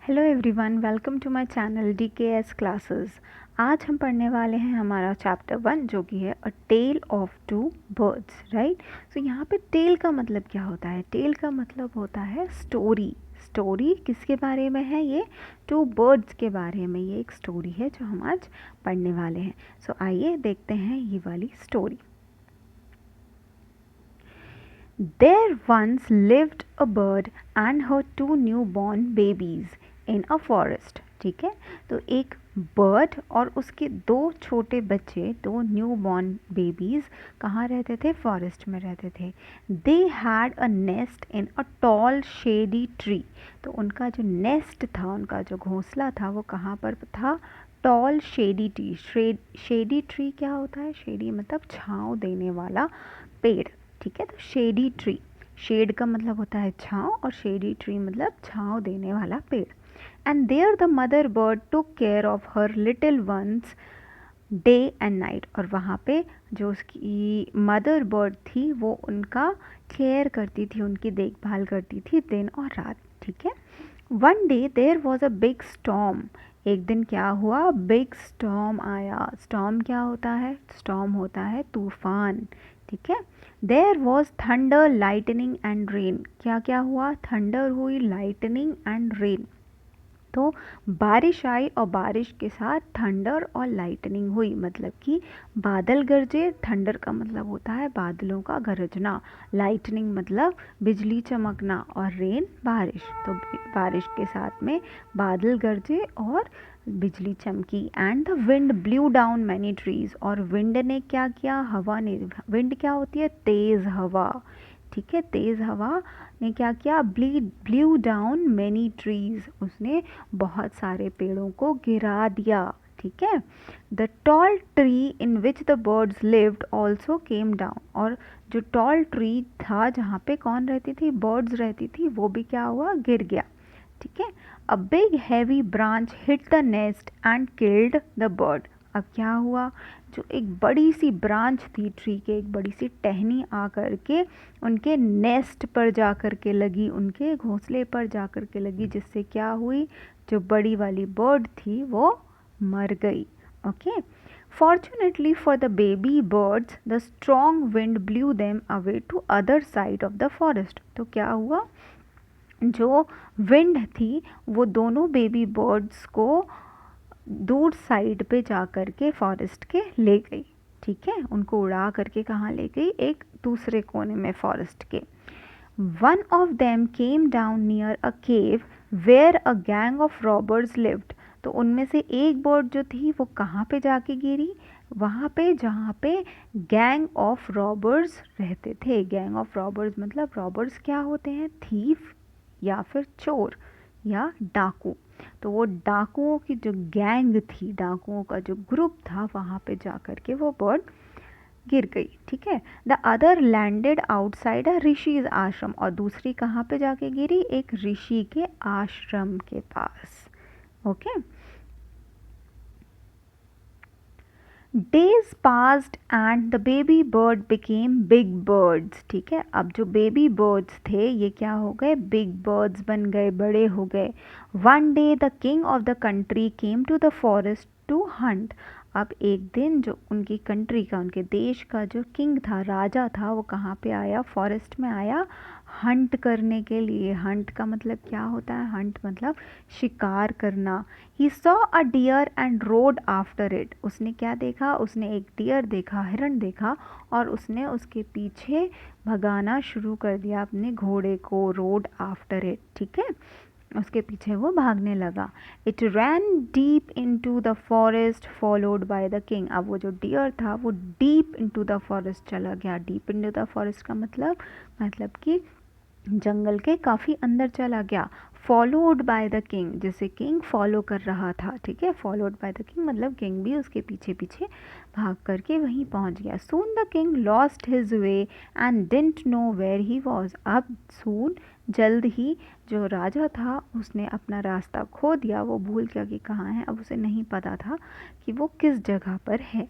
Hello everyone, welcome to my channel DKS classes. आज हम पढ़ने वाले हैं हमारा चैप्टर 1 जो कि है a tale of two birds, right. So यहाँ पे टेल का मतलब क्या होता है? टेल का मतलब होता है स्टोरी। स्टोरी किसके बारे में है? ये टू बर्ड्स के बारे में ये एक स्टोरी है जो हम आज पढ़ने वाले हैं। सो आइए देखते हैं ये वाली story. There once lived a bird and her two newborn babies in a forest. ठीक है, तो एक बर्ड और उसके दो छोटे बच्चे, दो न्यूबॉर्न बेबीज कहाँ रहते थे? फॉरेस्ट में रहते थे। They had a nest in a tall shady tree. तो उनका जो नेस्ट था, उनका जो घोंसला था, वो कहाँ पर था? Tall shady tree. Shady tree क्या होता है? शेडी मतलब छाँव देने वाला पेड़। ठीक है, तो शेडी ट्री, शेड का मतलब होता है छाँव और शेडी ट्री मतलब छाँव देने वाला पेड़। And there the mother bird took care of her little ones day and night. और वहाँ पे जो उसकी मदर बर्ड थी वो उनका केयर करती थी, उनकी देखभाल करती थी दिन और रात। ठीक है। One day there was a big storm. एक दिन क्या हुआ? बिग स्टॉर्म आया। स्टॉर्म क्या होता है? स्टॉर्म होता है तूफान। ठीक है। There was thunder, lightning and rain. क्या क्या हुआ? थंडर हुई, लाइटनिंग एंड रेन। तो बारिश आई और बारिश के साथ थंडर और लाइटनिंग हुई, मतलब कि बादल गरजे। थंडर का मतलब होता है बादलों का गरजना, लाइटनिंग मतलब बिजली चमकना, और रेन बारिश। तो बारिश के साथ में बादल गरजे और बिजली चमकी। And the wind blue down many trees. और विंड ने क्या किया? हवा ने। विंड क्या होती है? तेज़ हवा। ठीक है, तेज़ हवा ने क्या किया? Blue down many trees. उसने बहुत सारे पेड़ों को गिरा दिया। ठीक है। The tall tree in which the birds lived also came down. और जो टॉल ट्री था जहाँ पे कौन रहती थी? बर्ड्स रहती थी, वो भी क्या हुआ? गिर गया। ठीक है। A big heavy branch hit the nest and killed the bird. अब क्या हुआ? जो एक बड़ी सी ब्रांच थी ट्री के, एक बड़ी सी टहनी आ कर के उनके नेस्ट पर जा कर के लगी, उनके घोंसले पर जा कर के लगी, जिससे क्या हुई? जो बड़ी वाली बर्ड थी वो मर गई। Okay. Fortunately for the baby birds the strong wind blew them away to other side of the forest. तो क्या हुआ? जो विंड थी वो दोनों बेबी बर्ड्स को दूर साइड पे जा कर के फॉरेस्ट के ले गई। ठीक है, उनको उड़ा करके कहाँ ले गई? एक दूसरे कोने में फॉरेस्ट के। One of them came down near a cave where a gang of robbers lived. तो उनमें से एक बर्ड जो थी वो कहाँ पे जाके गिरी? वहाँ पे जहाँ पे गैंग ऑफ रॉबर्स रहते थे। गैंग ऑफ रॉबर्स मतलब रॉबर्स क्या होते हैं? थीफ या फिर चोर या डाकू। तो वो डाकुओं की जो गैंग थी, डाकुओं का जो ग्रुप था, वहाँ पे जा कर के वो बर्ड गिर गई। ठीक है। द अदर लैंडेड आउटसाइड अ ऋषिज आश्रम। और दूसरी कहाँ पे जाके गिरी? एक ऋषि के आश्रम के पास। Okay. Days passed and the baby bird became big birds. ठीक है, अब जो बेबी बर्ड्स थे ये क्या हो गए? बिग बर्ड्स बन गए, बड़े हो गए। One day the king of the country came to the forest to hunt. अब एक दिन जो उनकी कंट्री का, उनके देश का जो किंग था, राजा था, वो कहाँ पे आया? फॉरेस्ट में आया हंट करने के लिए। हंट का मतलब क्या होता है? हंट मतलब शिकार करना। He saw a deer and rode after it. उसने क्या देखा? उसने एक डियर देखा, हिरण देखा, और उसने उसके पीछे भगाना शुरू कर दिया अपने घोड़े को। Rode after it. ठीक है, उसके पीछे वो भागने लगा। It ran deep into the forest followed by the king. अब वो जो डियर था वो deep into the forest चला गया। Deep into the forest का मतलब कि जंगल के काफ़ी अंदर चला गया। फॉलोड बाय द किंग, जैसे किंग फॉलो कर रहा था। ठीक है, फॉलोड बाय द किंग मतलब किंग भी उसके पीछे पीछे भाग करके वहीं पहुंच गया। Soon the king lost his way and didn't know where he was. अब सून जल्द ही जो राजा था उसने अपना रास्ता खो दिया, वो भूल गया कि कहाँ है। अब उसे नहीं पता था कि वो किस जगह पर है।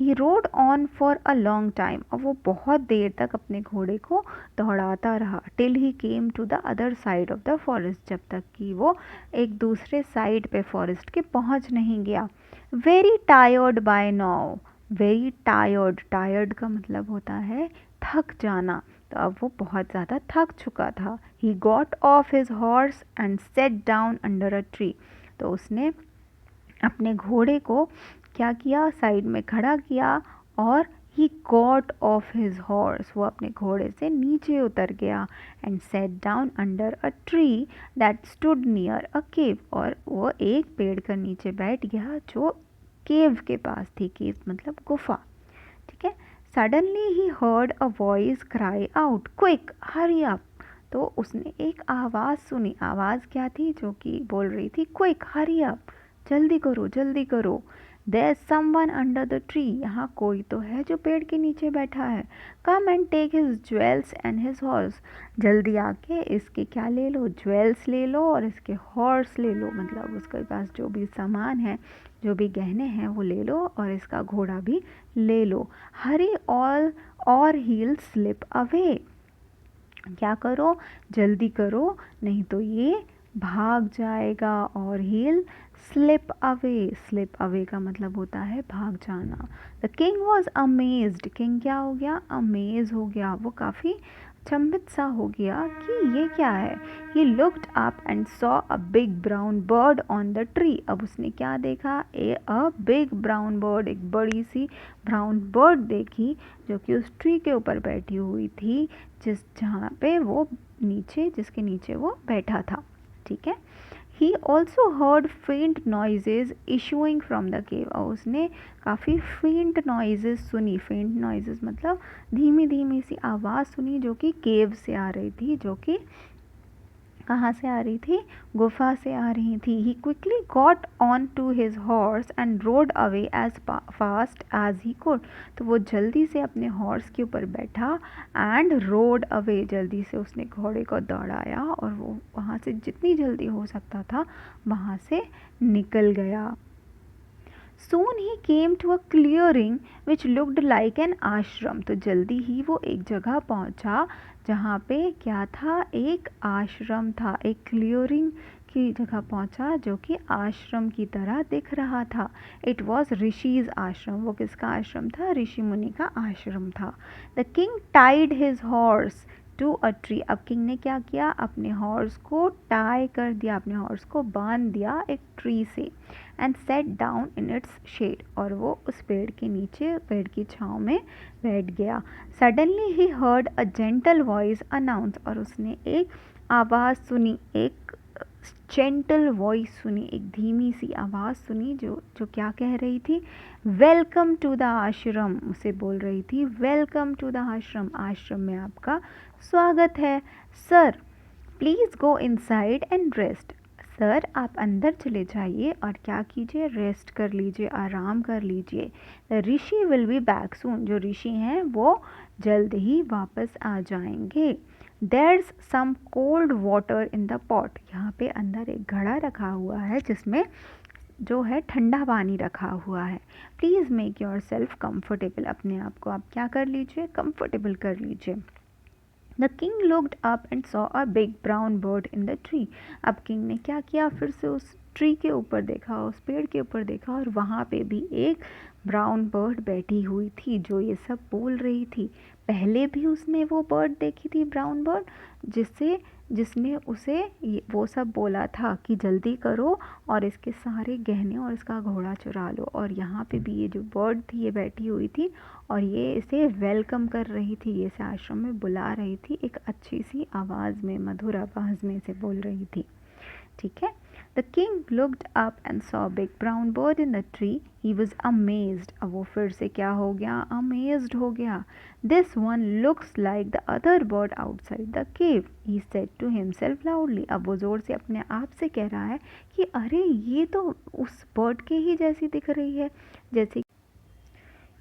He rode on for a long time, और वो बहुत देर तक अपने घोड़े को दौड़ाता रहा, till he came to the other side of the forest, जब तक कि वो एक दूसरे साइड पे फॉरेस्ट के पहुंच नहीं गया। Very tired by now, very tired, tired का मतलब होता है थक जाना, तो अब वो बहुत ज़्यादा थक चुका था। ही got off his horse and sat down under a tree, तो उसने अपने घोड़े को क्या किया, साइड में खड़ा किया, और he got off his horse, वो अपने घोड़े से नीचे उतर गया, and sat down under a tree that stood near a cave, और वो एक पेड़ के नीचे बैठ गया जो केव के पास थी, केव मतलब गुफा, ठीक है। Suddenly he heard a voice cry out, quick hurry up, तो उसने एक आवाज़ सुनी, आवाज़ क्या थी, जो कि बोल रही थी क्विक हरी अप, जल्दी करो जल्दी करो। There someone under the tree, यहाँ कोई तो है जो पेड़ के नीचे बैठा है। Come and take his jewels and his horse, जल्दी आके इसके क्या ले लो, ज्वेल्स ले लो और इसके हॉर्स ले लो, मतलब उसके पास जो भी सामान है, जो भी गहने हैं वो ले लो, और इसका घोड़ा भी ले लो। हरी ऑल और हील स्लिप अवे, क्या करो, जल्दी करो, नहीं तो ये भाग जाएगा, और he'll slip away, slip away का मतलब होता है भाग जाना। The king was amazed, king क्या हो गया, अमेज हो गया, वो काफ़ी चंभित सा हो गया कि ये क्या है। He looked up and saw a big brown bird on the tree, अब उसने क्या देखा, अ बिग ब्राउन बर्ड, एक बड़ी सी ब्राउन बर्ड देखी, जो कि उस ट्री के ऊपर बैठी हुई थी, जहाँ पे वो नीचे, जिसके नीचे वो बैठा था, ठीक है। He also heard faint noises issuing from the cave, और उसने काफ़ी faint noises सुनी, faint noises मतलब धीमी धीमी सी आवाज़ सुनी, जो कि केव से आ रही थी, जो कि कहाँ से आ रही थी, गुफा से आ रही थी। He quickly got on to his horse and rode away as fast as he could, तो वो जल्दी से अपने हॉर्स के ऊपर बैठा, एंड रोड अवे, जल्दी से उसने घोड़े को दौड़ाया, और वो वहाँ से जितनी जल्दी हो सकता था वहाँ से निकल गया। Soon he came to a clearing which looked like an ashram, तो जल्दी ही वो एक जगह पहुंचा जहाँ पे क्या था, एक आश्रम था, एक क्लियरिंग की जगह पहुंचा जो कि आश्रम की तरह दिख रहा था। इट वॉज ऋषिज आश्रम, वो किसका आश्रम था, ऋषि मुनि का आश्रम था। The king tied his horse to a tree, अब किंग ने क्या किया, अपने हॉर्स को टाई कर दिया, अपने हॉर्स को बांध दिया एक ट्री से, and sat down in its shade, और वो उस पेड़ के नीचे, पेड़ की छाँव में बैठ गया। Suddenly he heard a gentle voice announce, और उसने एक आवाज़ सुनी, एक जेंटल वॉइस सुनी, एक धीमी सी आवाज़ सुनी, जो जो क्या कह रही थी, वेलकम टू द आश्रम, उसे बोल रही थी वेलकम टू द आश्रम, आश्रम में आपका स्वागत है। Sir please go inside and rest, sir आप अंदर चले जाइए और क्या कीजिए, रेस्ट कर लीजिए, आराम कर लीजिए। The rishi will be back soon, जो ऋषि हैं वो जल्द ही वापस आ जाएंगे। There's some cold water in the pot, यहाँ पे अंदर एक घड़ा रखा हुआ है जिसमें जो है ठंडा पानी रखा हुआ है। Please make your self comfortable, अपने आप को आप क्या कर लीजिए, कम्फर्टेबल कर लीजिए। The king looked up and saw a big brown bird in the tree, अब किंग ने क्या किया, फिर से उस ट्री के ऊपर देखा, उस पेड़ के ऊपर देखा, और वहाँ पे भी एक ब्राउन बर्ड बैठी हुई थी जो ये सब बोल रही थी। पहले भी उसने वो बर्ड देखी थी, ब्राउन बर्ड, जिसने उसे वो सब बोला था कि जल्दी करो और इसके सारे गहने और इसका घोड़ा चुरा लो, और यहाँ पे भी ये जो बर्ड थी ये बैठी हुई थी, और ये इसे वेलकम कर रही थी, ये इसे आश्रम में बुला रही थी, एक अच्छी सी आवाज़ में, मधुर आवाज़ में इसे बोल रही थी, ठीक है। The king looked up and saw big brown bird in the tree, he was amazed, अब वो फिर से क्या हो गया, अमेज्ड हो गया। This one looks like the other bird outside the cave, he said to himself loudly, अब वो ज़ोर से अपने आप से कह रहा है कि अरे ये तो उस बर्ड के ही जैसी दिख रही है, जैसे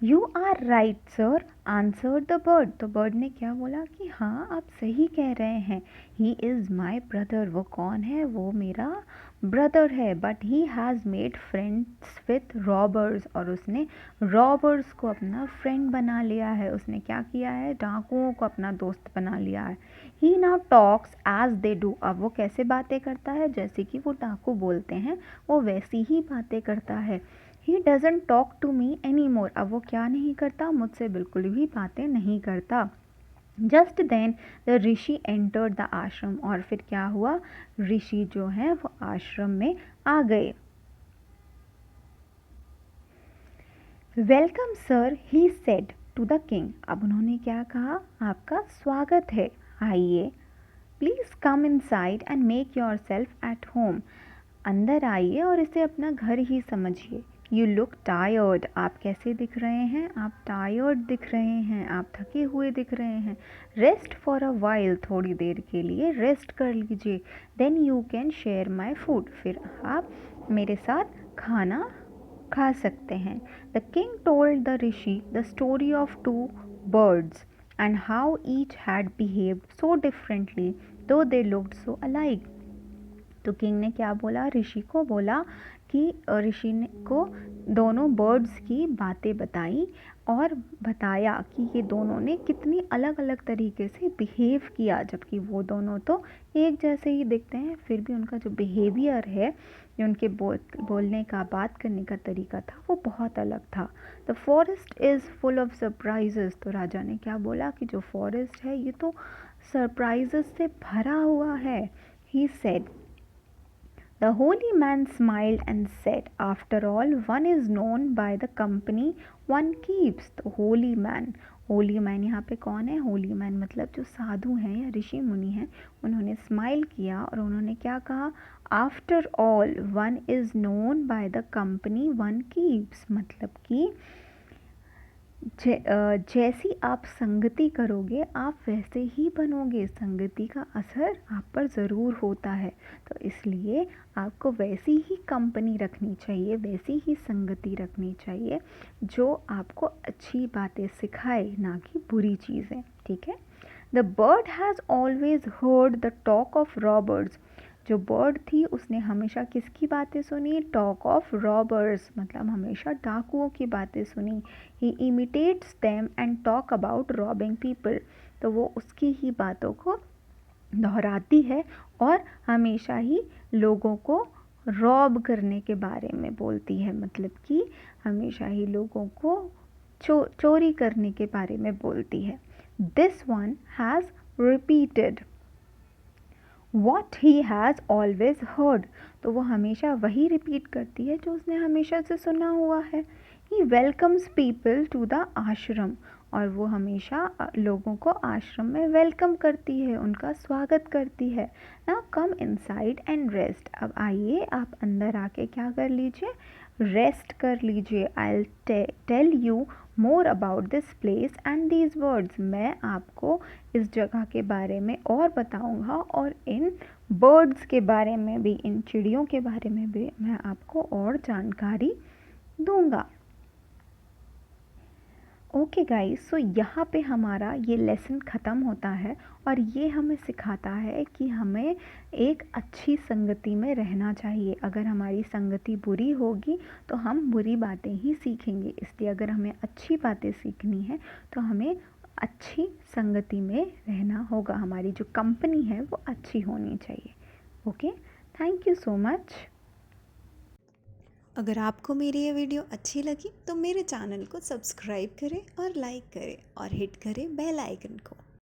you are right sir answered the bird, तो बर्ड ने क्या बोला कि हाँ आप सही कह रहे हैं। ही इज़ माई ब्रदर, वो कौन है, वो मेरा ब्रदर है, but he has made friends with robbers, और उसने रॉबर्स को अपना फ्रेंड बना लिया है। उसने क्या किया है, डाकुओं को अपना दोस्त बना लिया है। He now talks as they do, अब वो कैसे बातें करता है, जैसे कि वो डाकू बोलते हैं वो वैसी ही बातें करता है। He doesn't talk to me any more, अब वो क्या नहीं करता, मुझसे बिल्कुल भी बातें नहीं करता। Just then the rishi entered the ashram, और फिर क्या हुआ, ऋषि जो है वो आश्रम में आ गए। Welcome sir, he said to the king, अब उन्होंने क्या कहा, आपका स्वागत है, आइए, please come inside and make yourself at home, अंदर आइए और इसे अपना घर ही समझिए। यू लुक टायर्ड, आप कैसे दिख रहे हैं, आप टायर्ड दिख रहे हैं, आप थके हुए दिख रहे हैं। रेस्ट फॉर अ वाइल, थोड़ी देर के लिए रेस्ट कर लीजिए। Then you can share my food, फिर आप मेरे साथ खाना खा सकते हैं। The king told the rishi the story of two birds and how each had behaved so differently though they looked so alike. तो किंग ने क्या बोला, ऋषि को बोला कि ऋषि ने को दोनों बर्ड्स की बातें बताई और बताया कि ये दोनों ने कितनी अलग अलग तरीके से बिहेव किया, जबकि वो दोनों तो एक जैसे ही दिखते हैं, फिर भी उनका जो बिहेवियर है, जो उनके बोलने का, बात करने का तरीका था, वो बहुत अलग था। The forest is full of surprises, तो राजा ने क्या बोला कि जो फॉरेस्ट है ये तो सरप्राइजेस से भरा हुआ है। He said, the holy man smiled and said, after all, one is known by the company one keeps. तो होली मैन यहाँ पे कौन है, होली मैन मतलब जो साधु हैं या ऋषि मुनि हैं, उन्होंने स्माइल किया और उन्होंने क्या कहा, after all one is known by the company one keeps, मतलब कि जैसी आप संगति करोगे आप वैसे ही बनोगे, संगति का असर आप पर ज़रूर होता है, तो इसलिए आपको वैसी ही कंपनी रखनी चाहिए, वैसी ही संगति रखनी चाहिए जो आपको अच्छी बातें सिखाए, ना कि बुरी चीज़ें, ठीक है। The bird has always heard the talk of robbers, जो बर्ड थी उसने हमेशा किसकी बातें सुनी, टॉक ऑफ रॉबर्स, मतलब हमेशा डाकुओं की बातें सुनी। He imitates them and talk about robbing people, तो वो उसकी ही बातों को दोहराती है और हमेशा ही लोगों को रॉब करने के बारे में बोलती है, मतलब कि हमेशा ही लोगों को चोरी करने के बारे में बोलती है। This one has repeated what he has always heard, तो वो हमेशा वही रिपीट करती है जो उसने हमेशा से सुना हुआ है। ही welcomes people to the ashram, और वो हमेशा लोगों को आश्रम में वेलकम करती है, उनका स्वागत करती है। ना कम इनसाइड एंड रेस्ट, अब आइए आप अंदर आके क्या कर लीजिए, रेस्ट कर लीजिए। I tell you more about this place and these words, मैं आपको इस जगह के बारे में और बताऊंगा और इन बर्ड्स के बारे में भी, इन चिड़ियों के बारे में भी मैं आपको और जानकारी दूंगा। ओके गाइस, सो यहाँ पे हमारा ये लेसन ख़त्म होता है और ये हमें सिखाता है कि हमें एक अच्छी संगति में रहना चाहिए। अगर हमारी संगति बुरी होगी तो हम बुरी बातें ही सीखेंगे, इसलिए अगर हमें अच्छी बातें सीखनी है तो हमें अच्छी संगति में रहना होगा, हमारी जो कंपनी है वो अच्छी होनी चाहिए। Okay, thank you so much. अगर आपको मेरी ये वीडियो अच्छी लगी तो मेरे चैनल को सब्सक्राइब करें और लाइक करें और हिट करें बेल आइकन को।